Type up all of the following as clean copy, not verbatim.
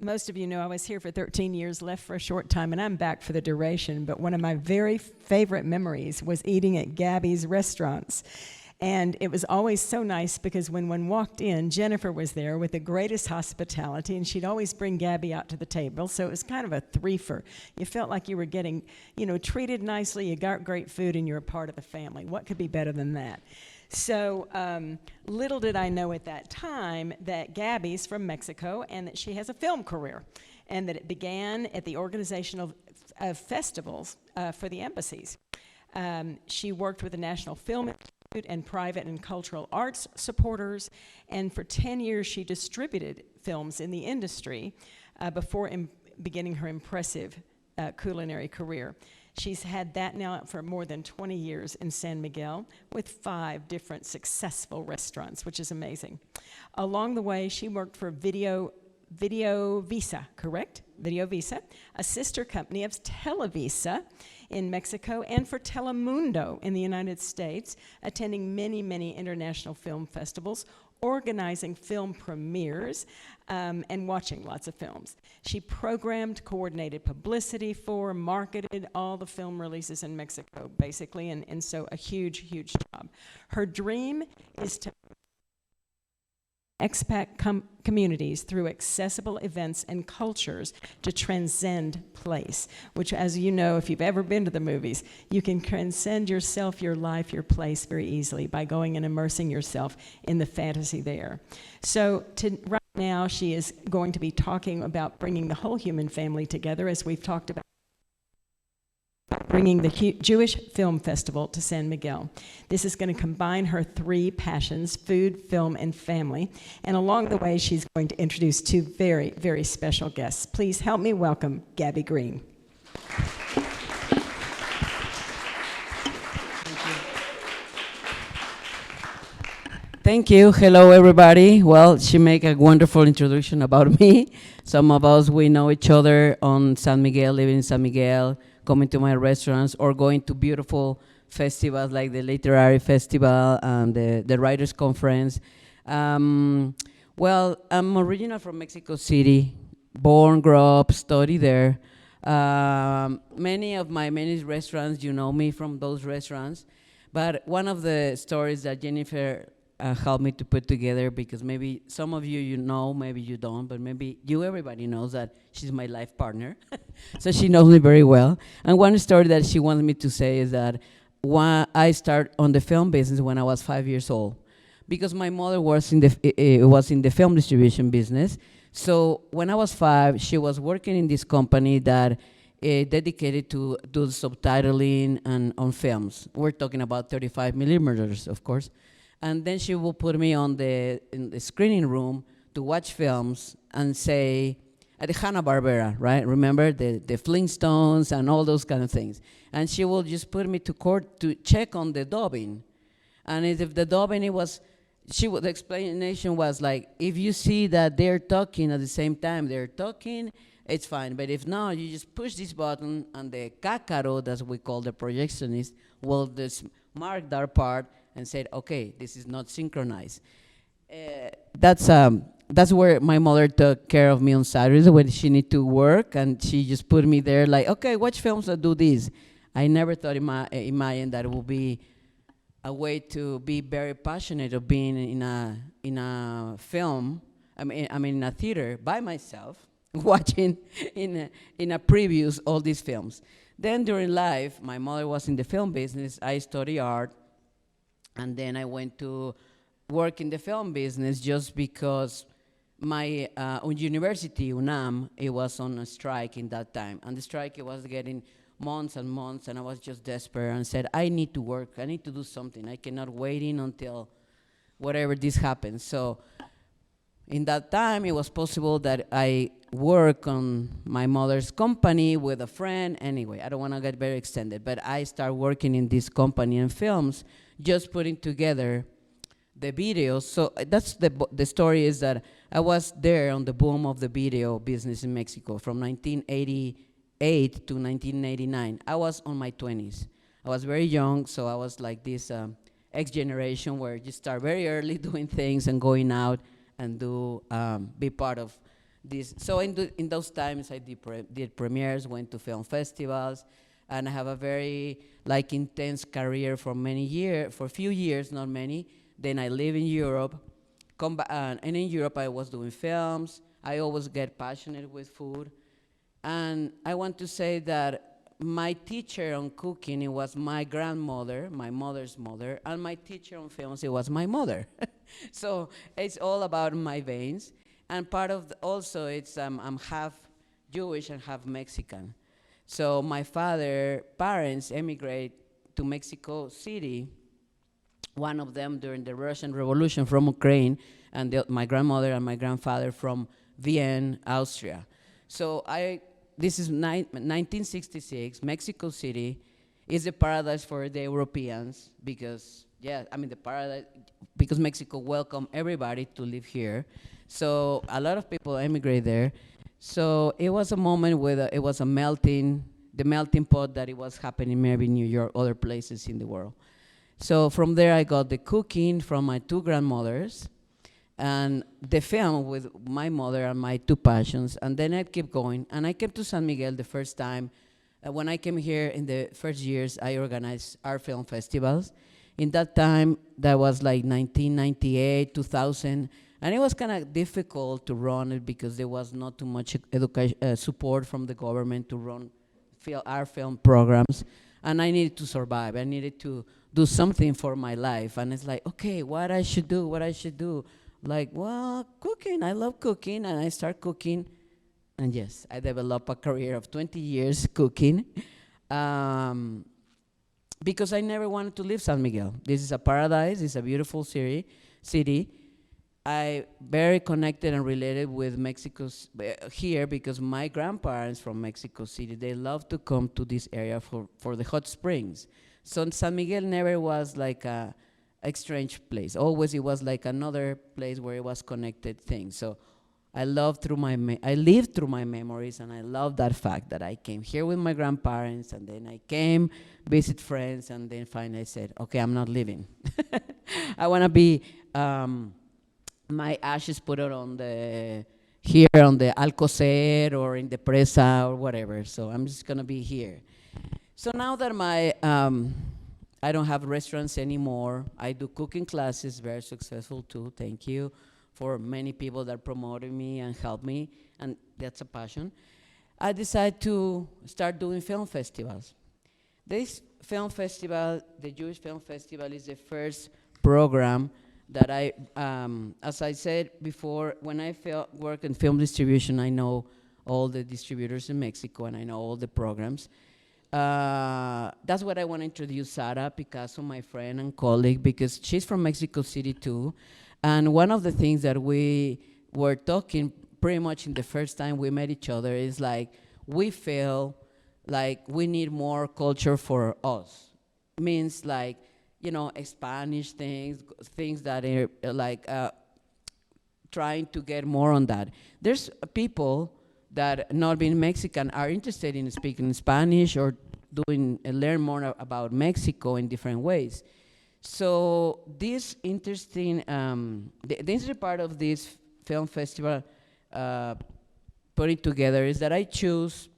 most of you know I was here for 13 years, left for a short time, and I'm back for the duration. But one of my very favorite memories was eating at Gabby's restaurants. And it was always so nice because when one walked in, Jennifer was there with the greatest hospitality, and she'd always bring Gabby out to the table. So it was kind of a threefer. You felt like you were getting, treated nicely, you got great food, and you're a part of the family. What could be better than that? So little did I know at that time that Gabby's from Mexico and that she has a film career, and that it began at the organization of festivals for the embassies. She worked with the National Film Institute and private and cultural arts supporters, and for 10 years she distributed films in the industry before beginning her impressive culinary career. She's had that now for more than 20 years in San Miguel with 5 different successful restaurants, which is amazing. Along the way, she worked for Video Visa, correct? Video Visa, a sister company of Televisa in Mexico, and for Telemundo in the United States, attending many, many international film festivals, organizing film premieres, and watching lots of films. She programmed, coordinated publicity for, marketed all the film releases in Mexico, basically, and so a huge, huge job. Her dream is to expat communities through accessible events and cultures to transcend place, which, as you know, if you've ever been to the movies, you can transcend yourself, your life, your place very easily by going and immersing yourself in the fantasy there. So right now she is going to be talking about bringing the whole human family together, as we've talked about, bringing the Jewish Film Festival to San Miguel. This is going to combine her 3 passions, food, film, and family. And along the way, she's going to introduce 2 very, very special guests. Please help me welcome Gabby Green. Thank you. Hello, everybody. Well, she made a wonderful introduction about me. Some of us, we know each other on San Miguel, living in San Miguel, coming to my restaurants, or going to beautiful festivals like the Literary Festival and the Writers' Conference. Well, I'm original from Mexico City, born, grew up, studied there. Many of my many restaurants, you know me from those restaurants. But one of the stories that Jennifer helped me to put together, because maybe some of you know, maybe you don't, but maybe everybody knows that she's my life partner. So she knows me very well. And one story that she wanted me to say is that I started on the film business when I was 5 years old, because my mother was in the film distribution business. So when I was 5, she was working in this company that dedicated to do subtitling and on films. We're talking about 35 millimeters, of course. And then she will put me in the screening room to watch films and say, at the Hanna-Barbera, right? Remember the Flintstones and all those kind of things. And she will just put me to court to check on the dubbing. And if the dubbing, the explanation was like, if you see that they're talking at the same time they're talking, it's fine. But if not, you just push this button and the cácaro, that's what we call the projectionist, will just mark that part and said, okay, this is not synchronized. That's where my mother took care of me on Saturdays when she need to work, and she just put me there like, okay, watch films that do this. I never thought in my end that it would be a way to be very passionate of being in a film, I mean in a theater by myself, watching in a previews all these films. Then during life, my mother was in the film business, I studied art, and then I went to work in the film business just because my university, UNAM, it was on a strike in that time. And the strike, it was getting months and months, and I was just desperate and said, I need to work, I need to do something. I cannot wait in until whatever this happens. So in that time, it was possible that I work on my mother's company with a friend. Anyway, I don't want to get very extended, but I started working in this company in films, just putting together the videos. So that's the story, is that I was there on the boom of the video business in Mexico from 1988 to 1989. I was on my 20s. I was very young, so I was like this X generation where you start very early doing things and going out and be part of this. So in those times, I did premieres, went to film festivals, and I have a very like intense career for for a few years, not many. Then I live in Europe, and in Europe I was doing films. I always get passionate with food, and I want to say that my teacher on cooking, it was my grandmother, my mother's mother, and my teacher on films, it was my mother. So it's all about my veins. And part of also, it's I'm half Jewish and half Mexican. So my parents emigrate to Mexico City, one of them during the Russian Revolution from Ukraine, and my grandmother and my grandfather from Vienna, Austria. So this is 1966, Mexico City is a paradise for the Europeans because, the paradise, because Mexico welcomed everybody to live here. So a lot of people emigrate there. So it was a moment where it was the melting pot that it was happening maybe in New York, other places in the world. So from there I got the cooking from my two grandmothers, and the film with my mother and my two passions, and then I kept going. And I came to San Miguel the first time. When I came here in the first years, I organized art film festivals. In that time, that was like 1998, 2000, and it was kind of difficult to run it because there was not too much support from the government to run art film programs, and I needed to survive. I needed to do something for my life, and it's like, okay, what I should do? Like, well, cooking, I love cooking, and I start cooking, and yes, I developed a career of 20 years cooking, because I never wanted to leave San Miguel. This is a paradise, it's a beautiful city. I very connected and related with Mexico here because my grandparents from Mexico City, they love to come to this area for the hot springs. So San Miguel never was like a strange place. Always it was like another place where it was connected things. So I lived through my memories, and I love that fact that I came here with my grandparents, and then I came, visit friends, and then finally I said, okay, I'm not leaving. I want to be, my ashes put it on here on the Alcocer or in the Presa or whatever. So I'm just going to be here. So now that I don't have restaurants anymore. I do cooking classes, very successful too, thank you for many people that promoted me and helped me, and that's a passion. I decided to start doing film festivals. This film festival, the Jewish Film Festival, is the first program that as I said before, when I work in film distribution, I know all the distributors in Mexico, and I know all the programs. That's what I want to introduce Sara Picasso, my friend and colleague, because she's from Mexico City too. And one of the things that we were talking pretty much in the first time we met each other is like, we feel like we need more culture for us. Means like, Spanish things that are like trying to get more on that. There's people that not being Mexican are interested in speaking Spanish or learn more about Mexico in different ways. So this interesting, the interesting part of this film festival putting together is that I choose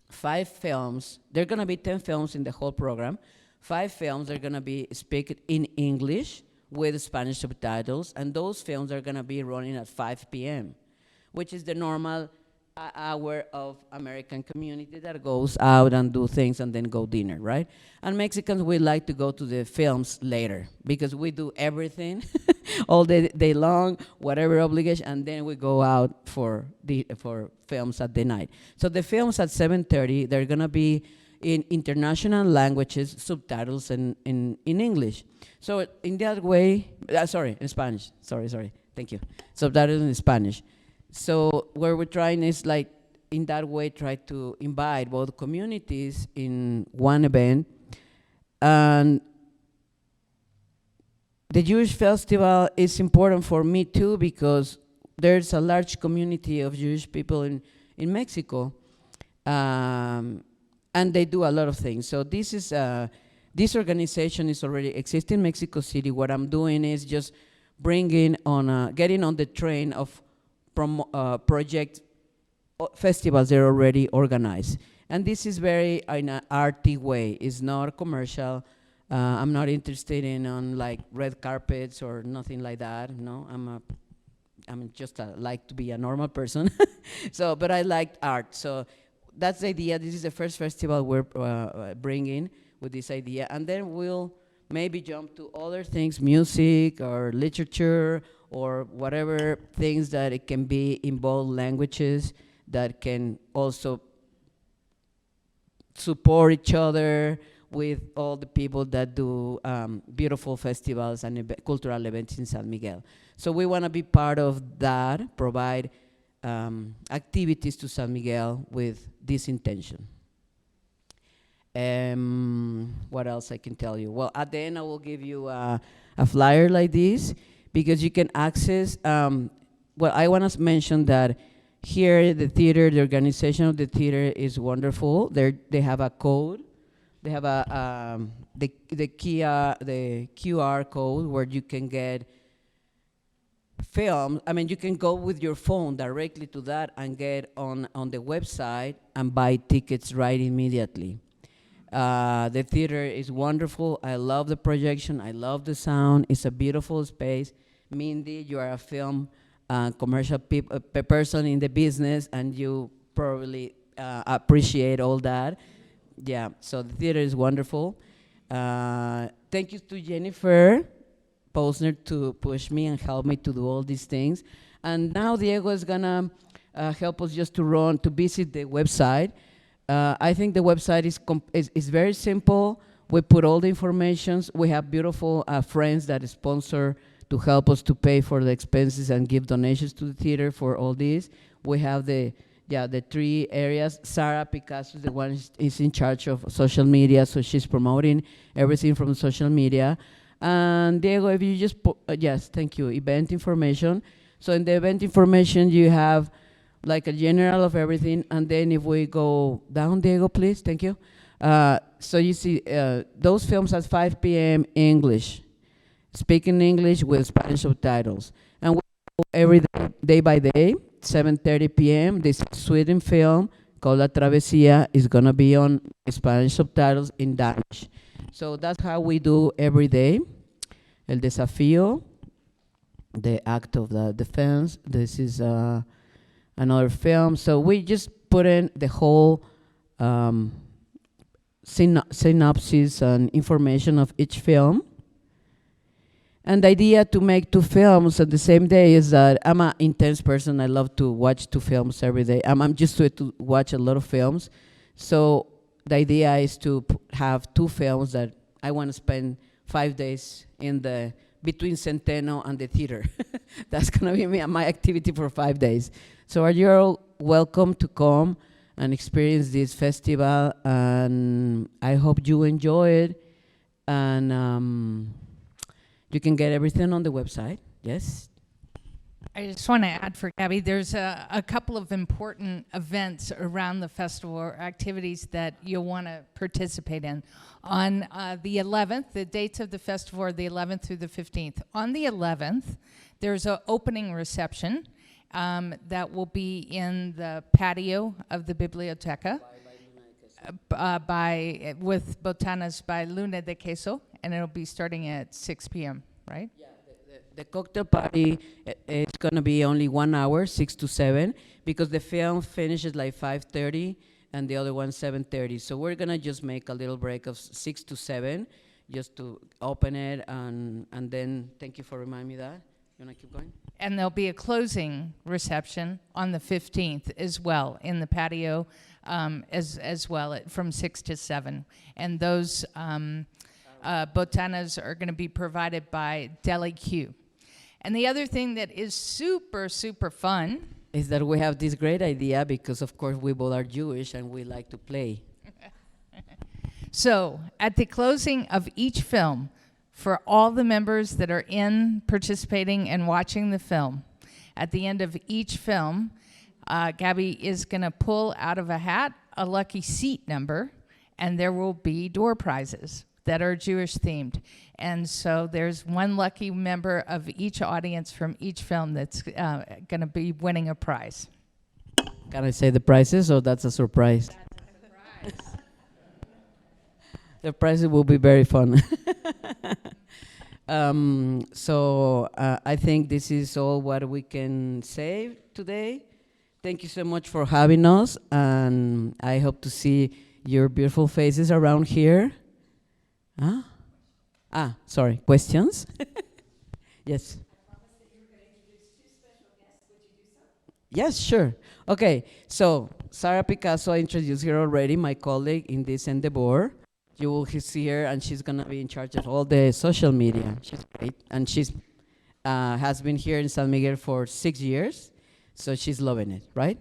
5 films. There are going to be 10 films in the whole program. 5 films are going to be spoken in English with Spanish subtitles, and those films are going to be running at 5 p.m., which is the normal hour of American community that goes out and do things and then go dinner, right? And Mexicans, we like to go to the films later because we do everything all day long, whatever obligation, and then we go out for films at the night. So the films at 7:30, they're gonna be in international languages, subtitles in English. So in that way, in Spanish, sorry, thank you. Subtitles in Spanish. So what we're trying is like, in that way, try to invite both communities in one event. And the Jewish festival is important for me too, because there's a large community of Jewish people in Mexico. And they do a lot of things. So this organization is already existing in Mexico City. What I'm doing is just getting on the train of project festivals that are already organized. And this is very in an arty way. It's not commercial. I'm not interested in on like red carpets or nothing like that. No, I'm just like to be a normal person. So, but I like art. So that's the idea. This is the first festival we're bringing with this idea, and then we'll maybe jump to other things, music or literature or whatever things that it can be in both languages that can also support each other with all the people that do beautiful festivals and cultural events in San Miguel. So we want to be part of that, provide activities to San Miguel with this intention. What else I can tell you? Well, at the end I will give you a flyer like this because you can access, well, I want to mention that here the theater, the organization of the theater is wonderful. They have a code. They have the QR code where you can get film. I mean, you can go with your phone directly to that and get on the website and buy tickets right immediately. The theater is wonderful. I love the projection. I love the sound. It's a beautiful space. Mindy, you are a film commercial person in the business, and you probably appreciate all that. Yeah, so the theater is wonderful. Thank you to Jennifer Posner to push me and help me to do all these things. And now Diego is gonna help us just to visit the website. I think the website is very simple. We put all the information. We have beautiful friends that sponsor to help us to pay for the expenses and give donations to the theater for all this. We have the 3 areas. Sarah Picasso is the one is in charge of social media, so she's promoting everything from social media. And Diego, if you just yes, thank you, event information. So in the event information, you have like a general of everything, and then if we go down, Diego, please, thank you. So you see those films at 5 p.m. English, speaking English with Spanish subtitles. And we go every day by day, 7:30 p.m. This Sweden film called La Travesía is gonna be on Spanish subtitles in Danish. So that's how we do every day. El Desafío, the act of the defense. This is another film. So we just put in the whole synopsis and information of each film. And the idea to make 2 films at the same day is that I'm an intense person. I love to watch 2 films every day. I'm just to watch a lot of films. So the idea is to have 2 films that I want to spend 5 days in between Centeno and the theater. That's going to be my activity for 5 days. So are you all welcome to come and experience this festival, and I hope you enjoy it. And you can get everything on the website. Yes? I just want to add for Gabby, there's a couple of important events around the festival or activities that you'll want to participate in. On the 11th, the dates of the festival are the 11th through the 15th. On the 11th, there's an opening reception that will be in the patio of the Biblioteca with botanas by Luna de Queso, and it'll be starting at 6 p.m., right? Yeah, the cocktail party is going to be only 1 hour, 6 to 7, because the film finishes like 5:30 and the other one 7:30. So we're going to just make a little break of 6 to 7 just to open it, and then thank you for reminding me that. You want to keep going? And there'll be a closing reception on the 15th as well in the patio as well from 6 to 7. And those botanas are going to be provided by Deli Q. And the other thing that is super, super fun is that we have this great idea because, of course, we both are Jewish and we like to play. So at the closing of each film, for all the members that are in participating and watching the film, at the end of each film, Gabby is going to pull out of a hat a lucky seat number, and there will be door prizes. that are Jewish themed. And so there's one lucky member of each audience from each film that's going to be winning a prize. Can I say the prices, or that's a surprise? The prizes will be very fun. I think this is all what we can say today. Thank you so much for having us, and I hope to see your beautiful faces around here. Huh? Sorry, questions? Yes. Yes, sure. Okay, so Sarah Picasso, I introduced her already, my colleague in this endeavor. You will see her, and she's gonna be in charge of all the social media. She's great, and she's has been here in San Miguel for 6 years, so she's loving it, right?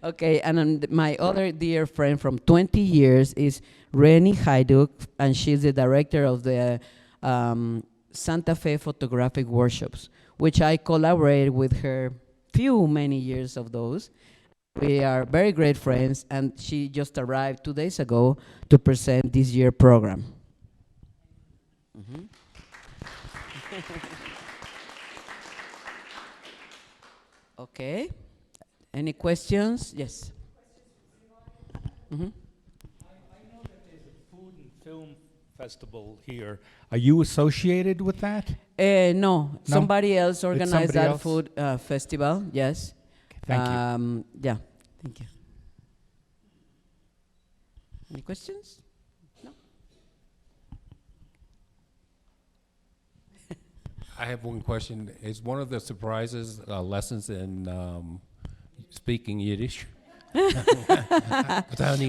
Okay, and my other dear friend from 20 years is Reni Hajduk, and she's the director of the Santa Fe Photographic Workshops, which I collaborated with her many years of those. We are very great friends, and she just arrived 2 days ago to present this year's program. Okay. Any questions? Yes. I know that there's a food and film festival here. Are you associated with that? No, somebody else organized somebody that else? food festival. Yes. Thank you. Yeah. Thank you. Any questions? No. I have one question. Is one of the surprises lessons in speaking Yiddish?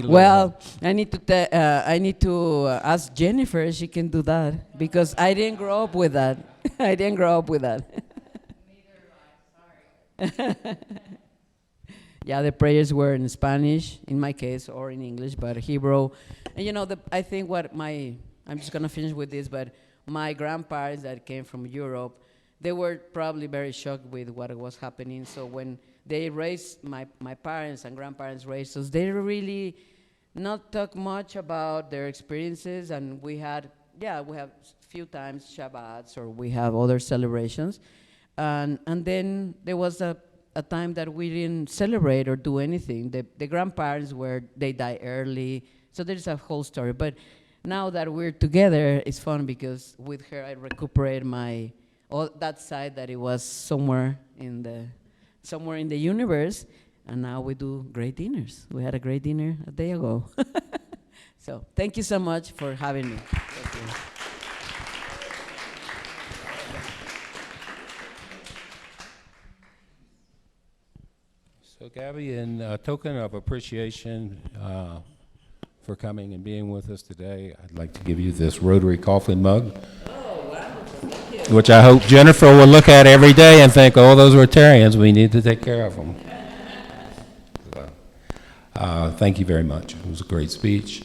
Well, I need to ask Jennifer. She can do that because I didn't grow up with that. I didn't grow up with that. Neither am I. Sorry. Yeah, the prayers were in Spanish, in my case, or in English, but Hebrew. And you know, I think I'm just gonna finish with this, but my grandparents that came from Europe, they were probably very shocked with what was happening. So when they raised, my parents and grandparents raised us, they really not talk much about their experiences, and we have few times Shabbats, or we have other celebrations. And then there was a time that we didn't celebrate or do anything. The grandparents they died early, so there's a whole story. But now that we're together, it's fun because with her I recuperate that side that it was somewhere in the universe, and now we do great dinners. We had a great dinner a day ago. So thank you so much for having me. Thank you. So Gabby, in token of appreciation for coming and being with us today, I'd like to give you this Rotary coffee mug. Oh, wonderful. Thank you. Which I hope Jennifer will look at every day and think, oh, those Rotarians, we need to take care of them. Thank you very much. It was a great speech.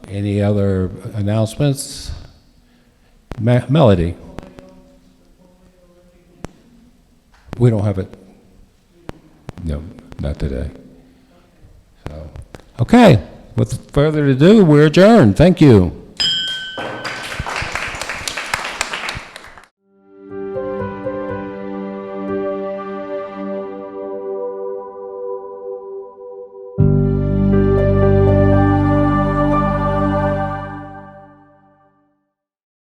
Any other announcements? Melody? We don't have it. No, not today. So, okay, with further ado, we're adjourned. Thank you.